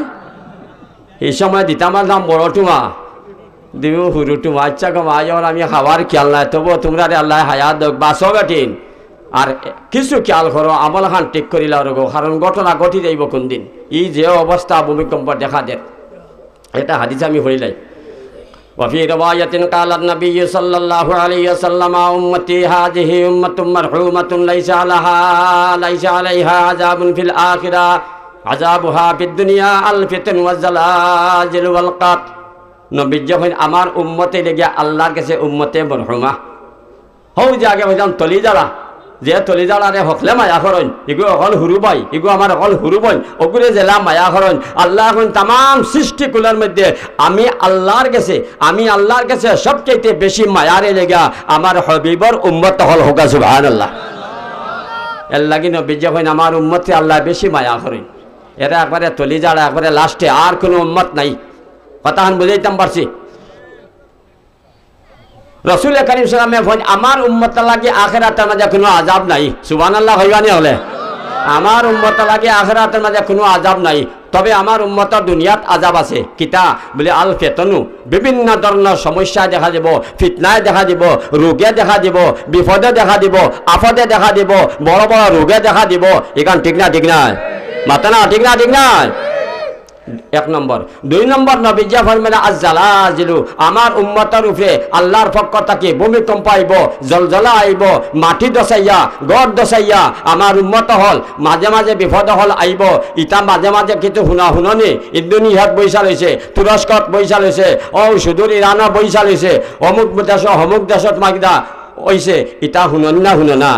এই সময় দিতাম দাম বড় টুমা দিও হুরু টুমা, আচ্ছা কমা আইর আমি খাওয়ার খেয়াল নাই, তবু তোমরা আল্লাহ হায়াত দোক বাঁচো বেটিন, আর কিছু খেয়াল করো আমল খান ঠিক করিলা রোগ, কারণ ঘটনা ঘটি যাইব কোন দিন। ই যে অবস্থা ভূমিকম্প দেখা দেয়, এটা হাদিস আমি হইলাই। وفي رواية قال النبي صلى الله عليه وسلم أمتي هذه أمة مرحومة ليس عليها عذاب في الآخرة عذابها في الدنيا الفتن والزلازل والقطع। নবী যখন আমার উম্মতে লেগে আল্লাহর কাছে উম্মতে মরহুমা হও যে আগে বললাম তলি যারা যে তলি যারা হকলে মায়া করন এগু অকল হুরু ভাই এগু আমার অকল হুরু বোন ওগুলো জেলা মায়া করন আল্লাহ এখন তাম সৃষ্টিকুলার মধ্যে আমি আল্লাহর কাছে সবচেয়ে বেশি মায়ারে লেগা আমার হবিবর উম্মত হল হোক সুবহানাল্লাহ। এর লাগি নবী যখন আমার উম্মতে আল্লাহ বেশি মায়া করেন, এরা একবারে তলি যারা একবারে লাস্টে আর কোনো উম্মত নাই। কথা বুঝাইতাম পারছি? রসুল করিম সাল্লাল্লাহু আমার উম্মত লাগে আখিরাতের মাঝে কোনো আযাব নাই। সুবহানাল্লাহ হইবানি হলে আমার উম্মত লাগে আখিরাতের মাঝে কোনো আযাব নাই, তবে আমার উম্মতের দুনিয়াত আযাব আছে। কিতা বলে আল ফেতনু, বিভিন্ন ধরনের সমস্যা দেখা দিব, ফিতনায় দেখা দিব, রোগে দেখা দিব, বিপদে দেখা দিব, আপদে দেখা দিব, বড় বড় রোগে দেখা দিব। এখান ঠিক না ঠিক নাই? মাতা না ঠিক না ঠিক নাই? 1 নম্বর। 2 নম্বর নবীজি ফরমাইলেন আজ-জালাজিলু, আমার উম্মতের উপরে আল্লাহর পক্ষ থেকে ভূমিকম্প আইব, জলজলা আইব, মাটি দসাইয়া গড় দসাইয়া আমার উম্মত হল মাঝে মাঝে বিপদ হল আইব। ইটা মাঝে মাঝে কিছু শুননি ইন্দোনেশিয়াত বৈশা লইছে, তুরস্কত বৈশা লইছে, ও সুদূর ইরানত বৈশা লইছে, অমুক দেশত মাগদা হইছে, ইটা শুননি না শুনো না?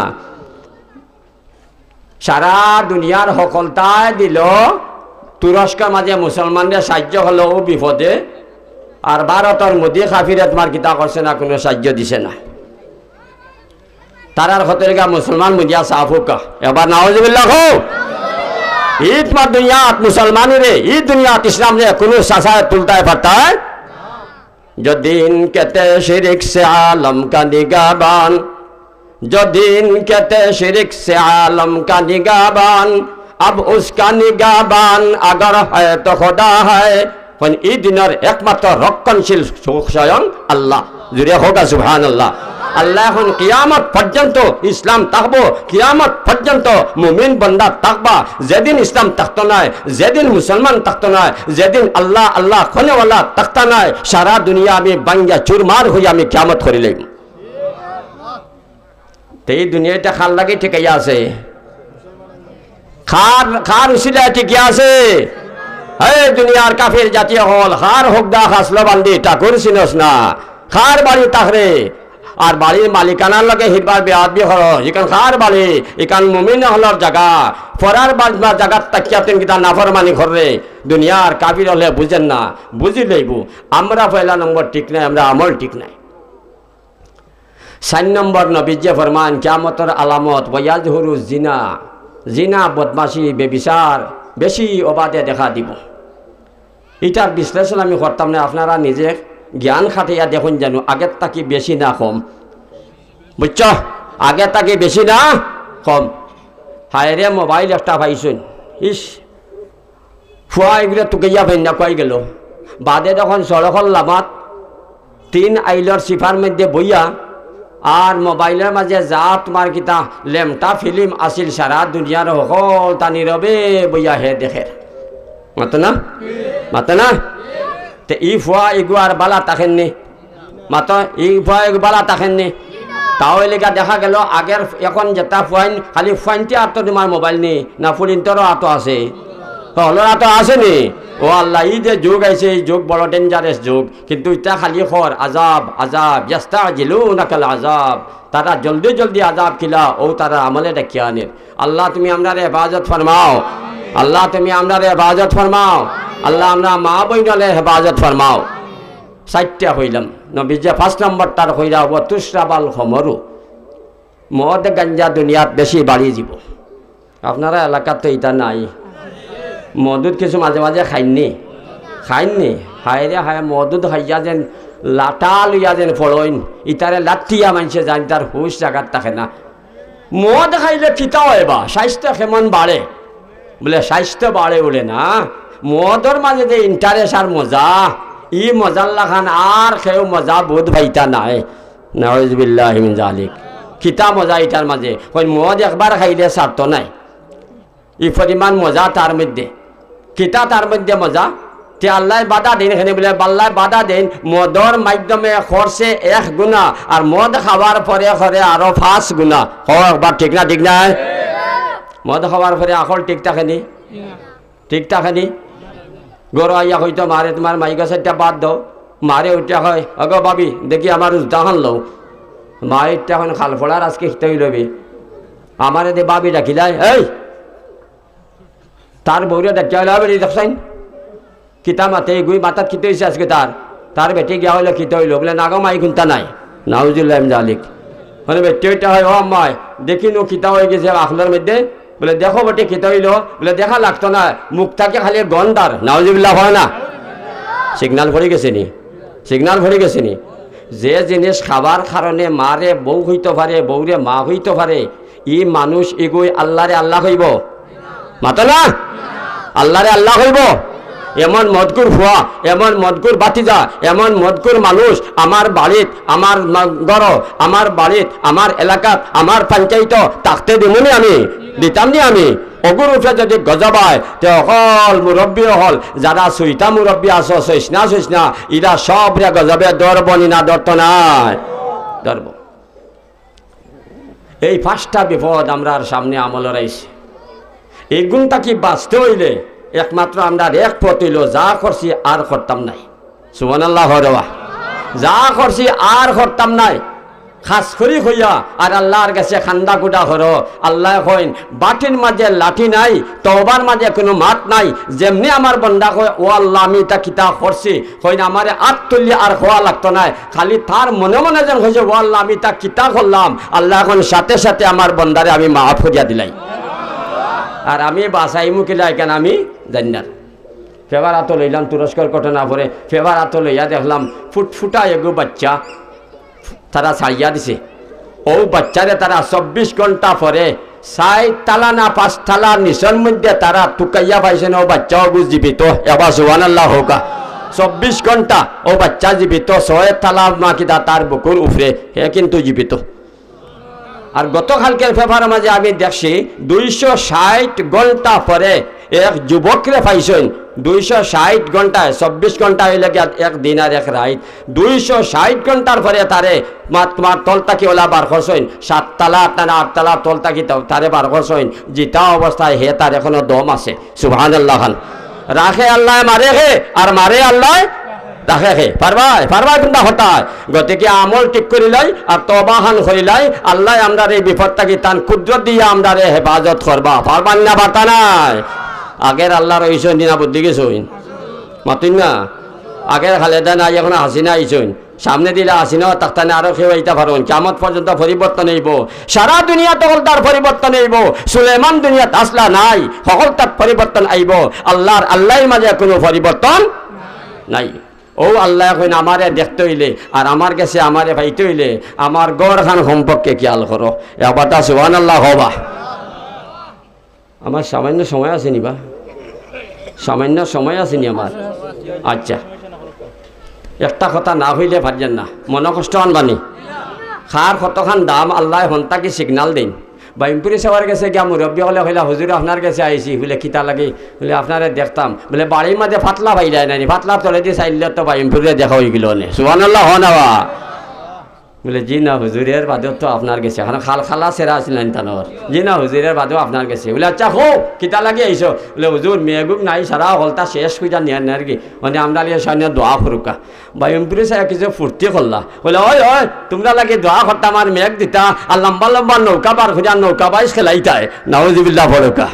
সারা দুনিয়ার সকলতায় দিল তুরস্কের মাঝে মুসলমানদের সাহায্য হলো বিপদে, আর ভারতের মোদী কাফিরে তোমার কিতা করছে না, কোনো সাহায্য দিছে না। তারার খতরিকা মুসলমান মুদিয়া সাফুকা এবার নাউজুবিল্লাহ হো ঈদ মা দুনিয়াত মুসলমানের ঈদ দুনিয়াত ইসলাম রে কোনো সাসায় তুলতায় পারতায়। যদিন কেতে শিরিক সে আলম কা নিগাবান, যদিন কেতে শিরিক সে আলম কা নিগাবান, अब उसका निगाबान अगर है तो खुदा है। এই দিনের একমাত্র রক্ষণশীল স্বয়ং আল্লাহ। জুড়ে হোক সুবহানাল্লাহ। আল্লাহ এখন কিয়ামত পর্যন্ত ইসলাম থাকবো, কিয়ামত পর্যন্ত মুমিন বান্দা থাকবা। যেদিন ইসলাম থাকতো নাই, যেদিন মুসলমান থাকতো নাই, যেদিন আল্লাহ আল্লাহ খনেওয়ালা থাকতা নাই, সারা দুনিয়া আমি বাঙ্গা চুরমার হয়ে আমি কিয়ামত করিলাম। এই দুনিয়াটা খার লাগে ঠিকই আছে, খার উচিলায় ঠিকই আছে। এই দুনিয়ার কাফের জাতীয় হল খার হোক দা হাসলো বান্দি ঠাকুর চিনস না, খার বাড়ি তাকরে আর বাড়ির মালিকানার লগে হিরবার বেয়াদবি হল, যেখান খার বাড়ি এখান মুমিন হলর জায়গা, ফরার জায়গার তাকিয়া তুমি কিতা নাফরমানি কররে। দুনিয়ার কাফির হলে বুঝেন না, বুঝি লইব আমরা পয়লা নম্বর ঠিক নাই, আমরা আমল ঠিক নাই। 4 নম্বর নবীজি ফরমান কিয়ামতের আলামত ওয়াজহুরু জিনা, জিনা বদমাশি বেবিচার বেশি অবাধে দেখা দিব। এটার বিশ্লেষণ আমি করতাম না, আপনারা নিজে জ্ঞান খাটিয়া দেখুন জানো আগের তাকি বেশি না কম, বুঝছ? আগের তাকি বেশি না কম। হায়রে মোবাইল একটা পাইছুন, ইস ফুয়া এগুলো টুকাইয়া ভাই না কই গেল। বাদে যখন সড়কল লামাত 3 আইলর সিফার মধ্যে বইয়া আর মোবাইলের মাঝে যা তোমার কিতা লেমটা ফিল্ম আসিল সারা দুনিয়ার সকল তা নীরবে বইয়া হে দেখে মাত না, মাত না। তে ই ফুয়া এগু আর বালা তাকেননি, মাত ই ফুয়া এগু বালা তাকেননি। তাও এলাকা দেখা গেল আগের এখন যেটা ফুয়াইন খালি ফুয়াইনতে আর তো তোমার মোবাইল নেই না, ফুলিনতরও আতো আছে, হলর আতো আছে নি। ও আল্লাহ, ই যে যুগ আইছে এই যুগ বড় ডেঞ্জারাস যুগ, কিন্তু ইটা খালি খর আজাব আজাব ইয়াস্তাজিলুনাকাল আজাব, তারা জলদি জলদি আজাব খিলা ও তারা আমলে ডাকিয়া আনেন। আল্লাহ তুমি আমরার হেফাজত ফরমাও, আল্লাহ তুমি আমরার হেফাজত ফরমাও, আল্লাহ আমরা মা বইনলে হেফাজত ফরমাও। 4টা হইলাম। নবীজি 5 নম্বর তার হইলা হব তুসরাবাল খমরু, মদ গাঞ্জা দুনিয়াত বেশি বাড়ি যাব। আপনারা এলাকাত তো এটা নাই, মদুদ কিছু মাঝে মাঝে খাইননি, খাইননি হায়রে হায় মদুদ খাইয়া যেন লাটা লইয়া যেন ফলইন, ইতারে লাঠিয়া মানছে জানি তার হুশ জায়গার থাকে না। মদ খাইলে কিতা হয় বা স্বাস্থ্য কেমন বাড়ে? বলে স্বাস্থ্য বাড়ে বলে না, মদর মাঝে যে ইন্টারেস্ট আর মজা, ই মজার লাখান আর খেয়েও মজা বোধ ভাইতা নাই। নাউযুবিল্লাহি মিন যালিক। কিতা মজা ইটার মাঝে, ওই মদ একবার খাইলে সারতো নাই, ই পরিমাণ মজা তার মধ্যে। কিতা তার মধ্যে মজা? তে আল্লাহ বাধা দেন, এখানে বলে আল্লাহ বাধা দেন মদর মাধ্যমে খরচে 1 গুণা আর মদ খাওয়ার পরে করে আরো 5 গুণা। একবার ঠিক না? ঠিক না? মদ খাওয়ার পরে আকল ঠিক থাকেনি, ঠিক থাকেনি। গরু আইয়া হয়তো মারে তোমার মাইকা 4টা বাদ দাও, মারে উঠা হয় অগ ভাবি দেখি আমার উদাহরণ লও, মায়েরটা এখন খাল ফোড়ার আজকে হিতই লবি আমারে দে বাবি ডাকিলাই, এই তার বউরে ডাকিয়া হইলে বেটি দেখছেন কিতা মাতে গুই মাথাত খিতে হয়েছে আজকে তার বেটি গিয়া হইলে খিতে হইল, বলে নাগো মাই খুনতা নাই। নাউজুবিল্লাহি মিন যালিক। মানে বেটি ওইটা হয় ও মাই দেখি নো খিতা হয়ে গেছে আখলার মধ্যে, বলে দেখো বেটি খিতে হইল, বলে দেখা লাগতো না, মুখটাকে খালি গন্ধার। নাউজুবিল্লাহ হয় না? সিগনাল ভরে গেছে নি, সিগনাল ভরে গেছে নি। যে জিনিস খাবার কারণে মারে বউ হইতে পারে, বউরে মা হইতে পারে, ই মানুষ এগুই আল্লাহরে আল্লাহ হইব? মাতো না, আল্লাহরে আল্লাহ হইব? এমন মদকুর ফুয়া, এমন মদকুর বাতিজা, এমন মদকুর মানুষ আমার বাড়িত, আমার ঘর, আমার বাড়িত, আমার এলাকাত, আমার পঞ্চায়েত থাকতে দিমুনি আমি, দিতাম নি আমি। অগুর উঠে যদি গজবায় তে হল মুরব্বী হল, যারা 6টা মুরব্বী আছো সইস না ইরা সব রে গজবে ধরব নি না? ধরত নাই, ধরব। এই 5টা বিপদ আমরার সামনে আমল রাইছে। এই গুণটা কি বাঁচতে হইলে একমাত্র আমরা এক পথ হইল যা করছি আর করতাম নাই। সুবহানাল্লাহ হরওয়া, যা করছি আর করতাম নাই, খাস করি হইয়া আর আল্লাহর কাছে খান্দা কুটা হর। আল্লাহ কইন বাটির মাঝে লাঠি নাই, তওবার মাঝে কোনো মাত নাই। যেমনি আমার বন্দা কয় ও আল্লাহ আমি তা কিতা করছি, কইন আমারে আত তুলি আর খোয়া লাগতো না, খালি তার মনে মনে যেন হয়েছে ও আল্লাহ আমি তা কিতা করলাম, আল্লাহ এখন সাথে সাথে আমার বন্দারে আমি মাফ করিয়া দিলাই। আর আমি বাসাই মুখিলাই কেন আমি জানি না। ফেবার আতো লইলাম তুরস্কর ঘটনা পরে, ফেবার আতো লইয়া দেখলাম ফুটফুটা এগো বাচ্চা তারা ছাড়িয়া দিছে। ও বাচ্চারে তারা 24 ঘন্টা পরে 4 তালা না 5 তালা নিচের মধ্যে তারা টুকাইয়া পাইছেন। ও বাচ্চাও জীবিত। এবার সুবহানাল্লাহ হোক। 24 ঘন্টা ও বাচ্চা জীবিত, 6 তালা মাকিদা তার বুকুর উপরে, হে কিন্তু জীবিত। আর গতকালকের পেপারের মাঝে আমি দেখছি 260 ঘন্টা পরে এক যুবকরে পাইছেন। 260 ঘন্টায়, 24 ঘন্টা হইলে এক দিন আর এক রাত, 260 ঘন্টার পরে তারে তোমার তলতাকি ওলা বার করছেন, 7 তালা 8 তালা তলতাকি তারে বার করছেন। জিতা অবস্থায় হে তার এখনো দম আছে। সুবহানাল্লাহ খান। রাখে আল্লাহ, মারে হে, আর মারে আল্লাহ রাখে হে। পারবাই কোনটা হতায়। গতিকে আমল ঠিক করিলাই আর তবাহান করিলাই, আল্লাহ আমরা এই বিপদটাকে তান কুদরত দিয়ে আমরা হেফাজত করবা। পারবান না? বার্তা নাই। আগের আল্লাহর হইছেন দিনা বুদ্ধি গেছইন মাতুন না। আগের খালেদা নাই, এখন হাসিনা আইসইন। সামনে দিলে হাসিনা তাক্তানে আরো কেউ আইতা পারেন। কিয়ামত পর্যন্ত পরিবর্তন হইব। সারা দুনিয়া তখন তার পরিবর্তন হইব। সুলেমান দুনিয়াত আসলা নাই, সকল তার পরিবর্তন আইব। আল্লাহর মাঝে কোনো পরিবর্তন নাই। ও আল্লাহ এখন আমারে দেখতে হইলে আর আমার কাছে আমারে পাইতে হইলে আমার গড় খান সম্পর্কে খেয়াল করো। একবার সুবহানাল্লাহ হবা। আমার সামান্য সময় আছে নি? বা সামান্য সময় আছে নি আমার? আচ্ছা, একটা কথা না হইলে ভাবছেন না, মনে কষ্ট আনবানি। খার কতখান দাম আল্লাহ হন্তাকে সিগনাল দিন। বাইমপুরি সেবার গেছে গিয়া মুরব্বী হলে হইলা হুজুর আপনার কাছে আইসি, বলে কিতা লাগে, বলে আপনারে দেখতাম, বলে বাড়ির মাঝে ফাতলা পাই যায় নাই, ফাতলা তলে দিয়ে চাইলে তো বাইমপুরে দেখা হয়ে গেল নে। সুবহানাল্লাহ হ না? বলে জি না হুজুরের বাদেও তো আপনার গেছে, এখন খালা সেরা আসলেন তানোর। জি না হুজুরের বাদেও আপনার গেছে। বলে আচ্ছা হো কিতা লাগে আইসো? বলে হুজুর মেয়েগুক নাই, সারা হলতা শেষ কইটা নিয়ে আর কি, মানে আমরা লিয়ে সামনে দোয়া ফুরুকা। বাইমপুরে সাহেব কিছু ফুর্তি করলা, বলে ওই ওই তোমরা লাগে দোয়া করতাম আর মেঘ দিতা আর লম্বা লম্বা নৌকা বার খুঁজা নৌকা বাইশ খেলাইতায়, নাউজুবিল্লাহ ভরকা।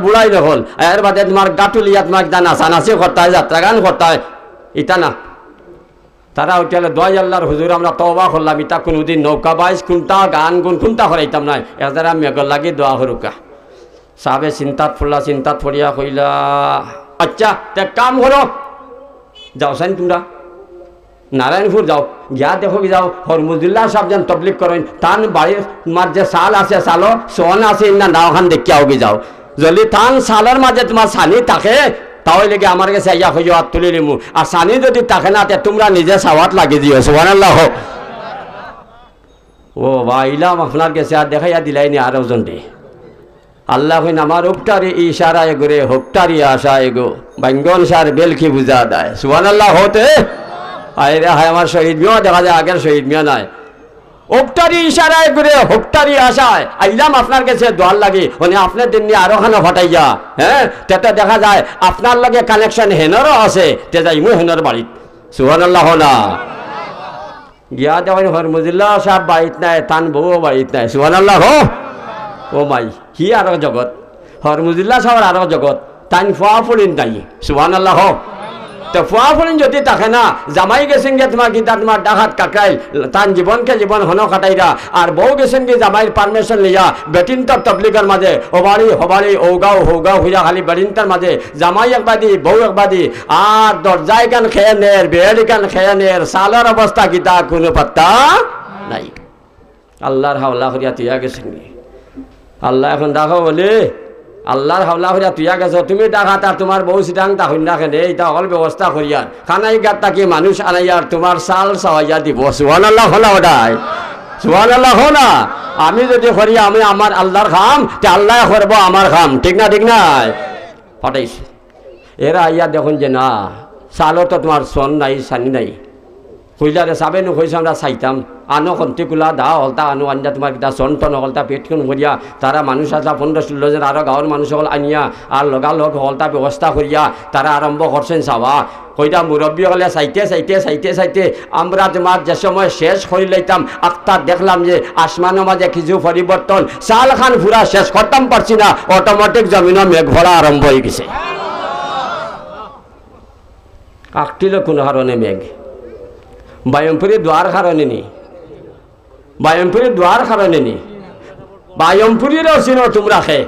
বুড়াই নহল এর বাদে তোমার গাটুলিয়া তোমার নাচানাচি করতায়, যাত্রা গান করতায়, ইটা না। তারা উঠিয়ালে দোয়াই আল্লাহর হুজুর আমরা তওবা করলাম, ইটা কোনোদিন নৌকা বাইশ কোনটা গান গুন কোনটা করাইতাম নাই, এদারা মেঘর লাগি দোয়া হরুকা। সাবে চিন্তাত পড়িয়া কইলা আচ্ছা তে কাম করো, যাও সাইন তোমরা নারায়ণপুর যাও, গিয়া দেখো কি যাও হরমুজুল্লাহ সাহেব যেন তবলিক করেন, তান বাড়ির মাঝে যে সাল আছে, সালো সোন আছে না নাওখান দেখিয়া হোক যাও। যদি তান সালের মাঝে তোমার সানি থাকে তাহলে লেগে আমার কাছে আইয়া হইয়া হাত তুলে নিমু, আর সানি যদি থাকে না তোমরা নিজে সাওয়াত লাগিয়ে দিও। সুবহানাল্লাহ। ও বা ইলাম আপনার কাছে আর দেখাইয়া দিলাইনি আরো জনটি। আল্লাহ কইন আমার উপটারি ইশারায় ঘুরে হোকটারি আশায় গো, বাঙ্গন সার বেলকি বুঝা দেয়। সুবহানাল্লাহ হতে আরে হায় আমার শহীদ মিয়া দেখা যায়, আগের শহীদ মিয়া নাই। উপটারি ইশারায় ঘুরে হোকটারি আশায় আইলাম আপনার কাছে দোয়ার লাগে, মানে আপনার দিন আরো খানা ফটাইয়া, হ্যাঁ তেতে দেখা যায় আপনার লগে কানেকশন হেনরও আছে, তে যাইমু হেনর বাড়িত। সুবহানাল্লাহ না? গিয়া দেখেন হরমুজুল্লাহ সাহেব বাড়িত নাই, তান বউ বাড়িত নাই। সুবহানাল্লাহ। ও মাই কি আরো জগৎ, হরমুজুল্লাহ সাহেবের আরো জগৎ, তান ফুয়া ফুলিন নাই। সুবহানাল্লাহ। তো ফুয়া ফুলিন যদি থাকে না, জামাই গেছেন গে তোমার গীতা তোমার ডাকাত কাকরাইল, তান জীবনকে জীবন হন কাটাইরা, আর বউ গেছেন কি জামাইয়ের পারমিশন লিয়া বেটিনটার তবলিগের মাঝে হবাড়ি ওগাও হইয়া খালি বেটিনটার মাঝে জামাই একবাদি বউ একবাদি, আর দরজায় গান খেয়ে নের বেড়ি গান খেয়ে নের, সালার অবস্থা গীতা কোনো পাত্তা নাই। আল্লাহর হাওলা করিয়া তুইয়া গেছেন। আল্লাহ এখন দেখো বলে আল্লাহর হাওলা করিয়া তুইয়া গেছো, তুমি ডাকাত আর তোমার বউ সিটাং তা হইনা খেলে এইটা হল ব্যবস্থা করিয়ার খানাই গাত তাকে মানুষ আনাইয়ার তোমার সাল সাওয়াইয়া দিব। সুবহানাল্লাহ হলা ওটাই। সুবহানাল্লাহ না? আমি যদি করি আমি আমার আল্লাহর খাম, তে আল্লাহ করবো আমার খাম, ঠিক না? ঠিক নাই? পাঠাইছি এরা আইয়া দেখুন যে না সালও তো তোমার সন নাই সানি নাই, কইলারে চাবে নো কইছে আমরা চাইতাম, আনো কন্তিকুলা দা হলতা আনো আনিয়া তোমার কিতা চন হলতা পেটখন করিয়া তারা মানুষ আসলা 15-16 জন আরো গাঁৱৰ মানুষ সকল আনিয়া আর লগালগ হলতা ব্যবস্থা করিয়া তারা আরম্ভ করছেন চাওয়া। কইটা মুরব্বী হলে চাইতে আমরা তোমার যে সময় শেষ করে লাইতাম আক্তার দেখলাম যে আসমানের মাঝে কিছু পরিবর্তন, চাল খান ফুরা শেষ করতাম পারছি না, অটোমেটিক জমিন মেঘ ভরা আরম্ভ হয়ে গেছে। আকটিল কোনো কারণে মেঘ বায়মপুরি দোয়ার কারণে নি, বায়মপুরি দোয়ার কারণে নি, বায়মপুরিরও চিনো তোমরা খে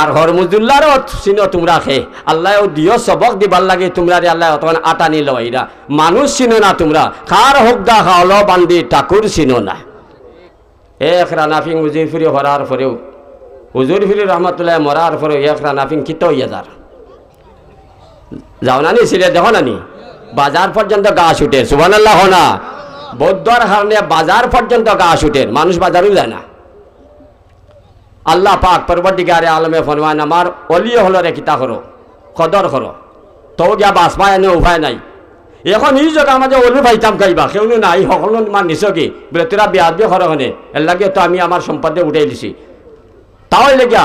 আর হরমুজুল্লাহরও চিনো তোমরা খে। আল্লাহ দিও সবক দিবার লাগে তোমরা রে, আল্লাহ তখন আটা নিল এরা মানুষ চিনো না তোমরা, খার হোক দা খাওয়াল বান্দি ঠাকুর চিনো না। এক রানাফিং উজিরফুরি হরার পরেও উজিরফুরি রহমতুল্লাহ মরার পরেও এক রানাফিং কিত ইয়ে যার যাও না নি সিলেট দেখো না নি বাজার পর্যন্ত গাছ উঠে সুবহানাল্লাহ না বৌদ্ধর কারণে বাজার পর্যন্ত গাছ উঠে মানুষ বাজারও যায় না আল্লাহ পাক পরবর্তীকারে আলমে ফরমান আমার অলিও হলো রে কিতা করো কদর করো তো গিয়া বাস পায় এনে উপায় নাই এখন এই জায়গা আমাদের অলি পাইতাম খাইবা কেউনো নাই সকলো মান নিছকি বলে তোরা বিয়াদ বি খরখনে এর লাগে তো আমি আমার সম্পদে উঠাই দিছি তাও লেগিয়া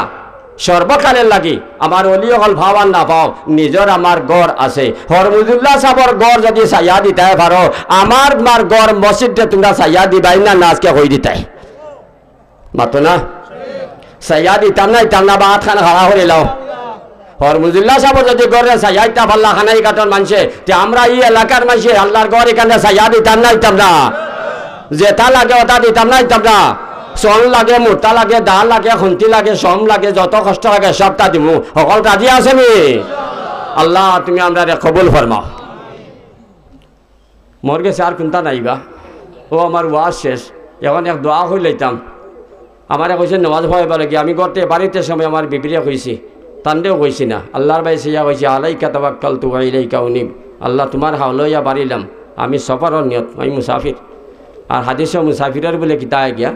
সর্বকালের লাগি আমার অলি হল ভাও আর না পাও নিজের আমার গড় আছে হরমুজুল্লাহ সাহর গড় যদি চাইয়া দিতে পারো আমার মার গড় মসজিদে তোমরা চাইয়া দিবাই না নাচকে হয়ে দিতাই মাতো না চাইয়া দিতাম না বা হাত খান খাড়া করে লাও হরমুজুল্লাহ সাহেব যদি গড়ে চাইয়া ইতা পাল্লা খানাই কাটন মানছে তে আমরা এই এলাকার মানছে আল্লাহর গড় এখানে চাইয়া দিতাম না যেটা লাগে ওটা দিতাম না চল লাগে মোটা লাগে দা লাগে খুন্তি লাগে সম লাগে যত কষ্ট লাগে সবটা দিব সকল রাজি আছে নি আল্লাহ তুমি আমরা কবুল ফরমাও মোর গেছে আর কোনটা নাইবা ও আমার ওয়াজ শেষ এখন এক দোয়া হয়ে লইতাম আমারে কইছে নামাজ পড়াইবা লাগে আমি করতে বাড়িতে সময় আমার বিবিরে কইছি তান্দেও কইছি না আল্লাহর ভাই সিয়া কইছে আলাইকা তাওয়াক্কালতু ওয়া ইলাইকা উনিব আল্লাহ তোমার হাওলইয়া বাড়িলাম আমি সফরের নিয়ত আমি মুসাফির আর হাদিসে মুসাফিরের বলে কিতা গিয়া